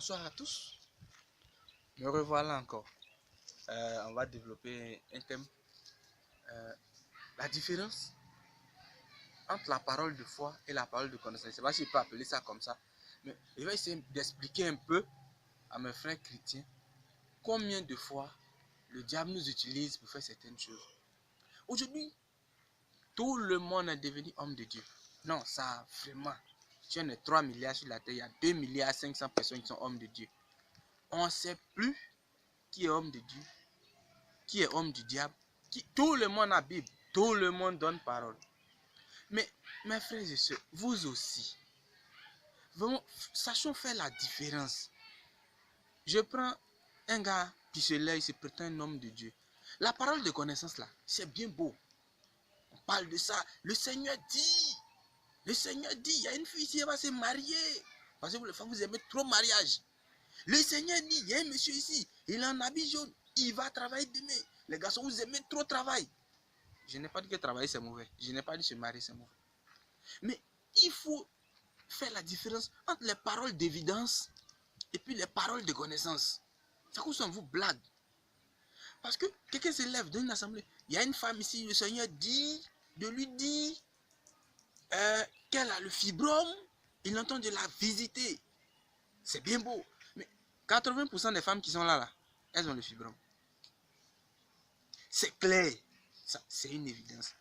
Bonsoir à tous. Me revoilà encore. On va développer un thème. La différence entre la parole de foi et la parole de connaissance. Je ne sais pas si je peux appeler ça comme ça. Mais je vais essayer d'expliquer un peu à mes frères chrétiens combien de fois le diable nous utilise pour faire certaines choses. Aujourd'hui, tout le monde est devenu homme de Dieu. Non, ça vraiment. Si on est 3 milliards sur la terre, il y a 2 milliards 500 personnes qui sont hommes de Dieu. On ne sait plus qui est homme de Dieu, qui est homme du diable. Tout le monde a Bible, tout le monde donne parole. Mais mes frères et sœurs, vous aussi, vraiment, sachons faire la différence. Je prends un gars qui se lève, il se prétend un homme de Dieu. La parole de connaissance là, c'est bien beau. On parle de ça. Le Seigneur dit, il y a une fille ici, elle va se marier. Parce que vous les femmes, vous aimez trop mariage. Le Seigneur dit, il y a un monsieur ici, il a un habit jaune, il va travailler demain. Les garçons, vous aimez trop travail. Je n'ai pas dit que travailler c'est mauvais. Je n'ai pas dit que se marier c'est mauvais. Mais il faut faire la différence entre les paroles d'évidence et puis les paroles de connaissance. Ça cause en vous blague. Parce que quelqu'un se lève dans une assemblée. Il y a une femme ici, le Seigneur dit, de lui dire qu'elle a le fibrome. Il entend de la visiter. C'est bien beau. Mais 80% des femmes qui sont là, elles ont le fibrome. C'est clair. Ça, c'est une évidence.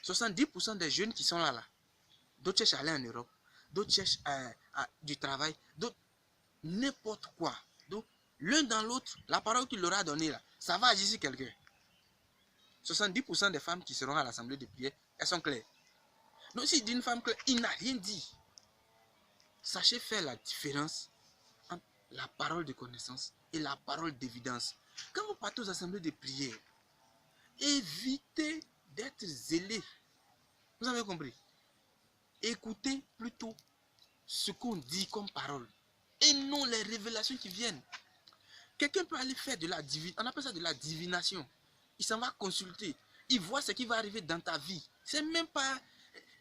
70% des jeunes qui sont là, d'autres cherchent à aller en Europe, d'autres cherchent du travail, d'autres n'importe quoi. Donc, l'un dans l'autre, la parole qu'il leur a donnée là, ça va agir sur quelqu'un. 70% des femmes qui seront à l'assemblée de prière, elles sont claires. Donc, s'il dit une femme claire, il n'a rien dit. Sachez faire la différence entre la parole de connaissance et la parole d'évidence. Quand vous partez aux assemblées de prière, évitez d'être zélé. Vous avez compris? Écoutez plutôt ce qu'on dit comme parole et non les révélations qui viennent. Quelqu'un peut aller faire de la divination, on appelle ça de la divination. Il s'en va consulter, il voit ce qui va arriver dans ta vie. C'est même pas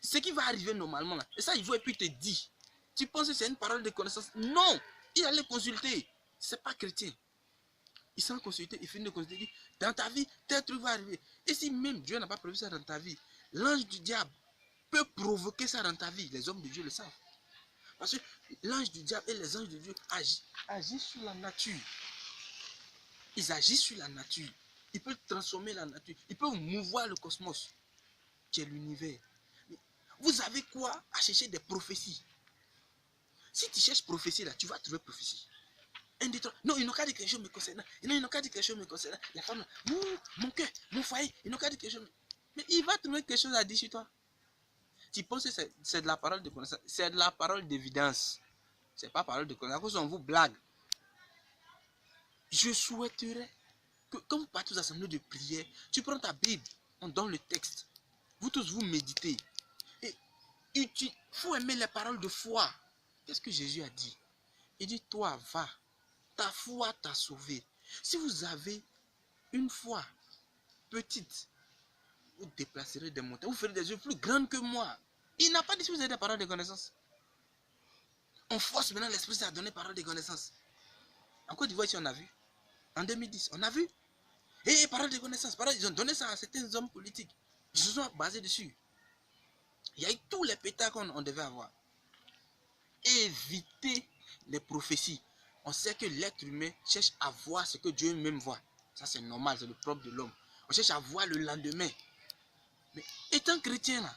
ce qui va arriver normalement là. Et ça, il voit et puis il te dit. Tu penses que c'est une parole de connaissance? Non, il allait consulter. C'est pas chrétien. Il s'en consulter, il finit de consulter, il dit, dans ta vie, tel truc va arriver. Et si même Dieu n'a pas prévu ça dans ta vie, l'ange du diable peut provoquer ça dans ta vie. Les hommes de Dieu le savent. Parce que l'ange du diable et les anges de Dieu agissent sur la nature. Ils agissent sur la nature. Ils peuvent transformer la nature. Ils peuvent mouvoir le cosmos, qui est l'univers. Vous avez quoi à chercher des prophéties? Si tu cherches prophétie là, tu vas trouver prophétie. Un, deux, trois. Non, ils n'ont qu'à dire quelque chose me concernant. Non, ils n'ont qu'à dire quelque chose me concernant. La femme, mon cœur, mon foyer, ils n'ont qu'à dire quelque chose. Mais il va trouver quelque chose à dire sur toi. Tu penses que c'est de la parole de connaissance? C'est de la parole d'évidence. C'est pas parole de connaissance. À cause on vous blague. Je souhaiterais que quand vous partez aux assemblées de prière, tu prends ta Bible, on donne le texte. Vous tous, vous méditez. Et il faut aimer les paroles de foi. Qu'est-ce que Jésus a dit? Il dit, toi, va. Ta foi t'a sauvé. Si vous avez une foi petite, vous déplacerez des montagnes. Vous ferez des œuvres plus grandes que moi. Il n'a pas dit si vous avez des paroles de connaissance. On force maintenant l'Esprit Saint à donner parole de connaissance. En Côte d'Ivoire, ici, on a vu. En 2010, on a vu. Et parole de connaissance. Ils ont donné ça à certains hommes politiques. Ils se sont basés dessus. Il y a eu tous les pétards qu'on devait avoir. Évitez les prophéties. On sait que l'être humain cherche à voir ce que Dieu même voit. Ça, c'est normal, c'est le propre de l'homme. On cherche à voir le lendemain. Mais étant chrétien, là,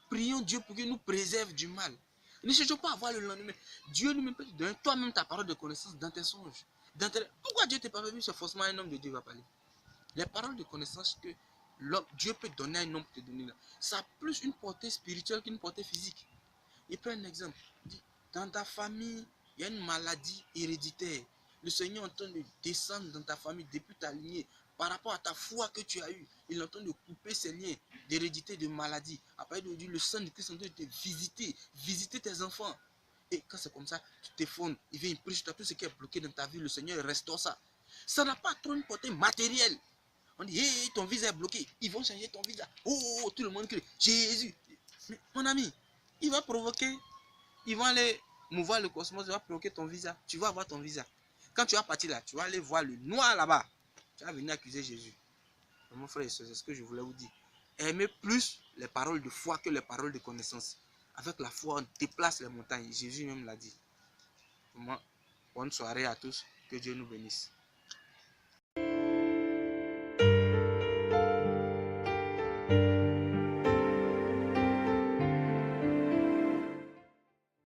prions Dieu pour qu'il nous préserve du mal. Ne cherchons pas à voir le lendemain. Dieu lui-même peut te donner toi-même ta parole de connaissance dans tes songes. Pourquoi Dieu ne t'a pas permis, c'est forcément un homme de Dieu qui va parler. Les paroles de connaissance que Dieu peut donner à un homme pour te donner là, ça a plus une portée spirituelle qu'une portée physique. Il prend un exemple. Il dit, dans ta famille, il y a une maladie héréditaire. Le Seigneur est en train de descendre dans ta famille depuis ta lignée. Par rapport à ta foi que tu as eue, il est en train de couper ces liens d'hérédité, de maladie. Après, il dit, le sang de Christ est en train de te visiter tes enfants. Et quand c'est comme ça, tu t'effondres, il vient, il prie sur toi, tout ce qui est bloqué dans ta vie, le Seigneur restaure ça. Ça n'a pas trop une portée matérielle. On dit, hey, ton visa est bloqué, ils vont changer ton visa. Oh, tout le monde crie, Jésus. Mais mon ami, il va provoquer, ils vont aller mouvoir le cosmos, tu vas provoquer ton visa. Tu vas avoir ton visa. Quand tu vas partir là, tu vas aller voir le noir là-bas. Tu vas venir accuser Jésus. Mon frère, c'est ce que je voulais vous dire. Aimez plus les paroles de foi que les paroles de connaissance. Avec la foi, on déplace les montagnes. Jésus même l'a dit. Bonne soirée à tous. Que Dieu nous bénisse.